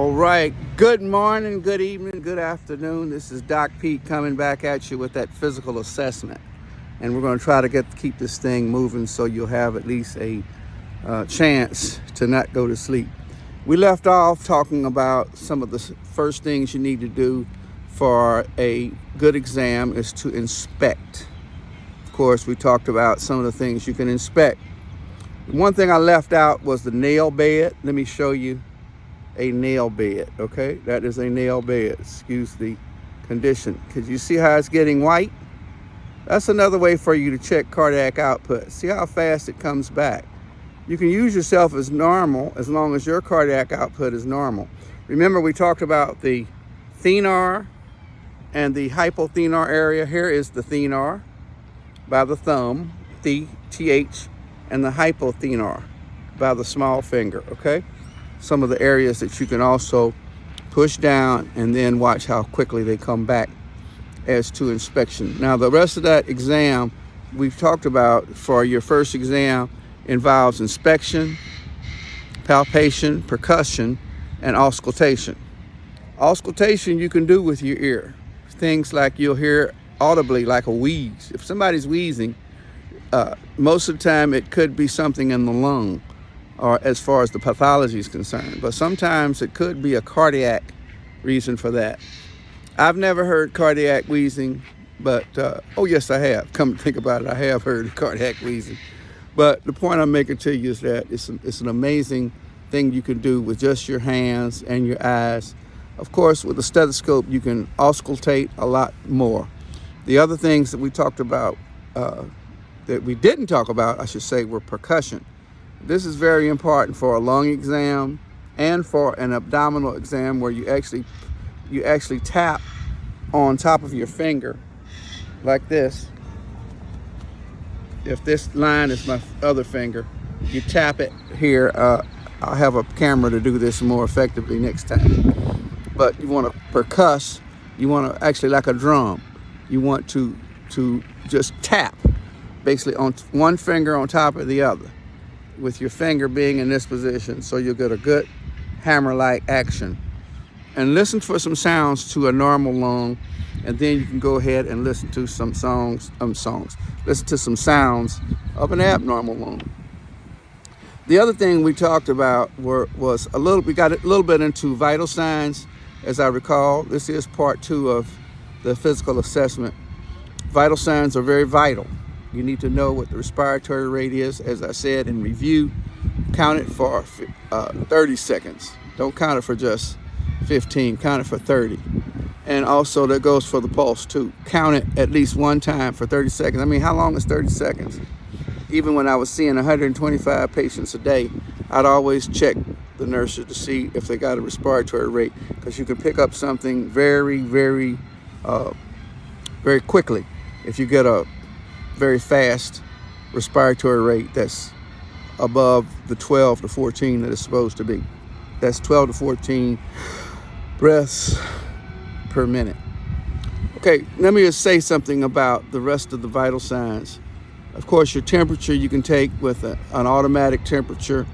All right, good morning, good evening, good afternoon. This is Doc Pete coming back at you with that physical assessment. And we're going to try to keep this thing moving so you'll have at least a chance to not go to sleep. We left off talking about some of the first things you need to do for a good exam is to inspect. Of course, we talked about some of the things you can inspect. One thing I left out was the nail bed. Let me show you a nail bed, okay? That is a nail bed, excuse the condition. Because you see how it's getting white? That's another way for you to check cardiac output. See how fast it comes back. You can use yourself as normal as long as your cardiac output is normal. Remember, we talked about the thenar and the hypothenar area. Here is the thenar by the thumb, TH, and the hypothenar by the small finger, okay? Some of the areas that you can also push down and then watch how quickly they come back as to inspection. Now, the rest of that exam we've talked about for your first exam involves inspection, palpation, percussion, and auscultation. Auscultation you can do with your ear. Things like you'll hear audibly like a wheeze. If somebody's wheezing, most of the time it could be something in the lung, or as far as the pathology is concerned. But sometimes it could be a cardiac reason for that. I've never heard cardiac wheezing, but, oh yes, I have. Come to think about it, I have heard cardiac wheezing. But the point I'm making to you is that it's an amazing thing you can do with just your hands and your eyes. Of course, with a stethoscope, you can auscultate a lot more. The other things that we talked about, that we didn't talk about, I should say, were percussion. This is very important for a lung exam and for an abdominal exam where you actually tap on top of your finger like this. If this line is my other finger, you tap it here. I'll have a camera to do this more effectively next time. But you want to percuss. You want to actually like a drum. You want to just tap basically on one finger on top of the other, with your finger being in this position, so you'll get a good hammer-like action. And listen for some sounds to a normal lung, and then you can go ahead and listen to some listen to some sounds of an abnormal lung. The other thing we talked about we got a little bit into vital signs, as I recall. This is part 2 of the physical assessment. Vital signs are very vital. You need to know what the respiratory rate is. As I said in review, count it for 30 seconds. Don't count it for just 15, count it for 30. And also that goes for the pulse too. Count it at least one time for 30 seconds. I mean, how long is 30 seconds? Even when I was seeing 125 patients a day, I'd always check the nurses to see if they got a respiratory rate, because you can pick up something very, very, very quickly if you get a very fast respiratory rate that's above the 12 to 14 that it's supposed to be. That's 12 to 14 breaths per minute. Okay, let me just say something about the rest of the vital signs. Of course, your temperature you can take with an automatic temperature,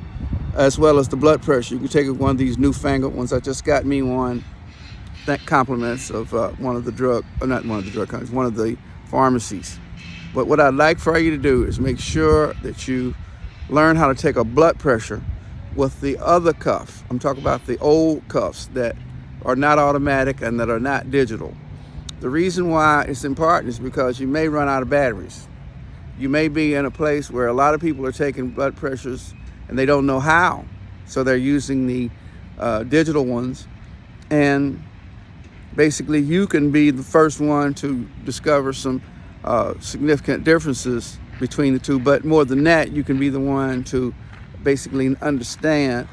as well as the blood pressure. You can take one of these newfangled ones. I just got me one. That compliments of one of the pharmacies. But what I'd like for you to do is make sure that you learn how to take a blood pressure with the other cuff. I'm talking about the old cuffs that are not automatic and that are not digital. The reason why it's important is because you may run out of batteries. You may be in a place where a lot of people are taking blood pressures and they don't know how. So they're using the digital ones. And basically you can be the first one to discover some significant differences between the two, but more than that, you can be the one to basically understand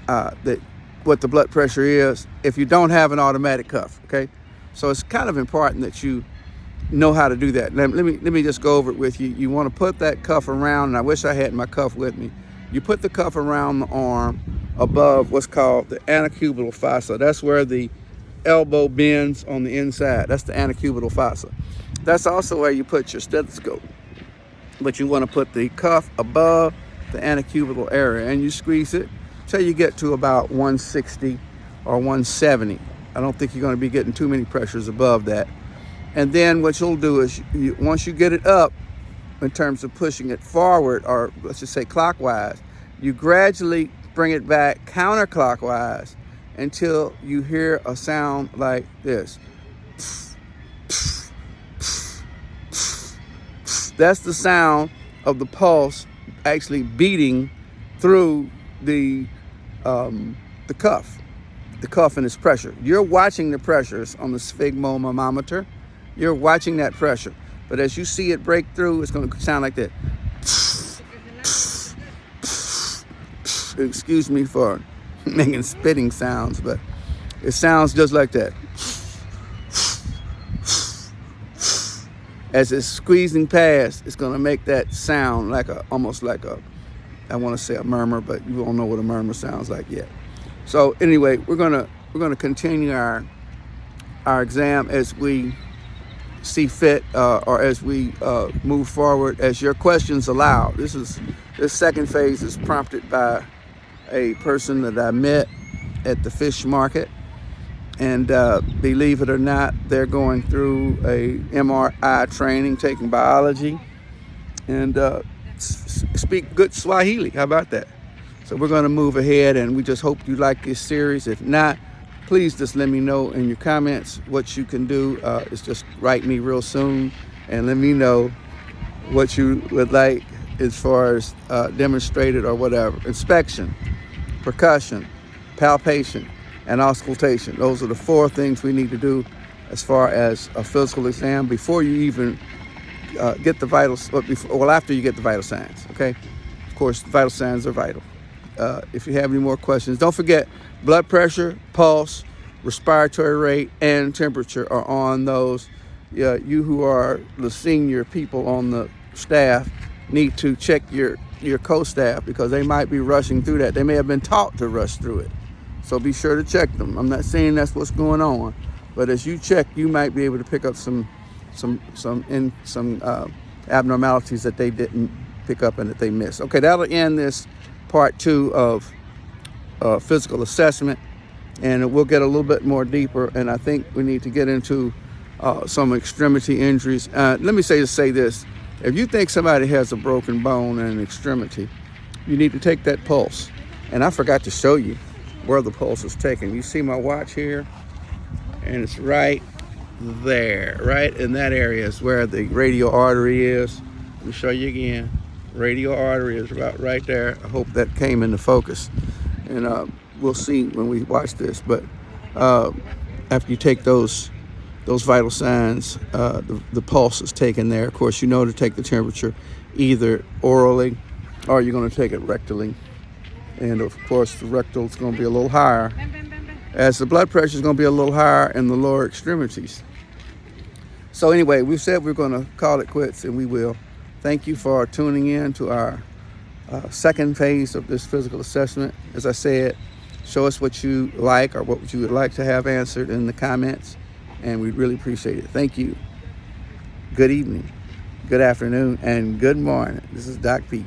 what the blood pressure is if you don't have an automatic cuff. Okay, so it's kind of important that you know how to do that. Let me just go over it with you. You want to put that cuff around, and I wish I had my cuff with me. You put the cuff around the arm above what's called the antecubital fossa. That's where the elbow bends on the inside. That's the antecubital fossa. That's also where you put your stethoscope. But you want to put the cuff above the antecubital area, and you squeeze it till you get to about 160 or 170. I don't think you're going to be getting too many pressures above that. And then what you'll do is, once you get it up, in terms of pushing it forward, or let's just say clockwise, you gradually bring it back counterclockwise until you hear a sound like this. That's the sound of the pulse actually beating through the cuff and its pressure. You're watching the pressures on the sphygmomanometer. You're watching that pressure. But as you see it break through, it's going to sound like that. Excuse me for making spitting sounds, but it sounds just like that. As it's squeezing past, it's going to make that sound like almost like I want to say a murmur, but you won't know what a murmur sounds like yet. So anyway, we're gonna continue our exam as we see fit, or as we move forward, as your questions allow. This second phase is prompted by a person that I met at the fish market, and believe it or not, they're going through a MRI training, taking biology, and speak good Swahili. How about that? So we're going to move ahead, and we just hope you like this series. If not, please just let me know in your comments. What you can do is just write me real soon and let me know what you would like as far as demonstrated or whatever. Inspection, percussion, palpation, and auscultation. Those are the 4 things we need to do as far as a physical exam before you even get the vitals, after you get the vital signs, okay? Of course, vital signs are vital. If you have any more questions, don't forget blood pressure, pulse, respiratory rate, and temperature are on those. You who are the senior people on the staff need to check your co-staff, because they might be rushing through that. They may have been taught to rush through it. So be sure to check them. I'm not saying that's what's going on, but as you check, you might be able to pick up some abnormalities that they didn't pick up and that they missed. Okay, that'll end this part 2 of physical assessment, and we'll get a little bit more deeper, and I think we need to get into some extremity injuries. Let me say this. If you think somebody has a broken bone and an extremity, you need to take that pulse. And I forgot to show you where the pulse is taken. You see my watch here, and it's right there, right in that area is where the radial artery is. Let me show you again. Radial artery is about right there. I hope that came into focus, and we'll see when we watch this. But after you take those vital signs, the pulse is taken there. Of course, you know to take the temperature either orally or you're going to take it rectally. And of course, the rectal is going to be a little higher, as the blood pressure is going to be a little higher in the lower extremities. So anyway, we said we're going to call it quits, and we will. Thank you for tuning in to our second phase of this physical assessment. As I said, show us what you like or what you would like to have answered in the comments, and we'd really appreciate it. Thank you. Good evening, good afternoon, and good morning. This is Doc Pete.